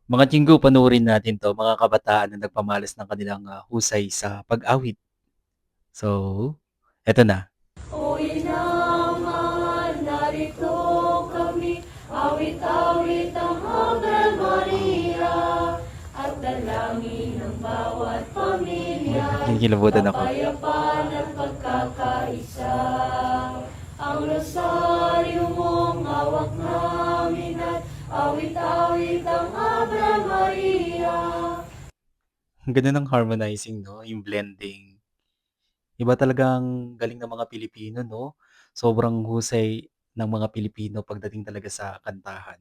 Mga Chinggo, panoorin natin 'to, mga kabataan na nagpamalas ng kanilang, husay sa pag-awit. So, eto na. O inaman, narito kami, awit-awit ang Ave Maria, at dalangin ng bawat pamilya, Kinikilabutan ako. kapayapaan at pagkakaisa. Ang rosaryo mong hawak namin at awit-awit ang Ave Maria. Ang ganda ng harmonizing 'no, yung blending. Iba talagang galing ng mga Pilipino 'no, sobrang husay ng mga Pilipino pagdating talaga sa kantahan.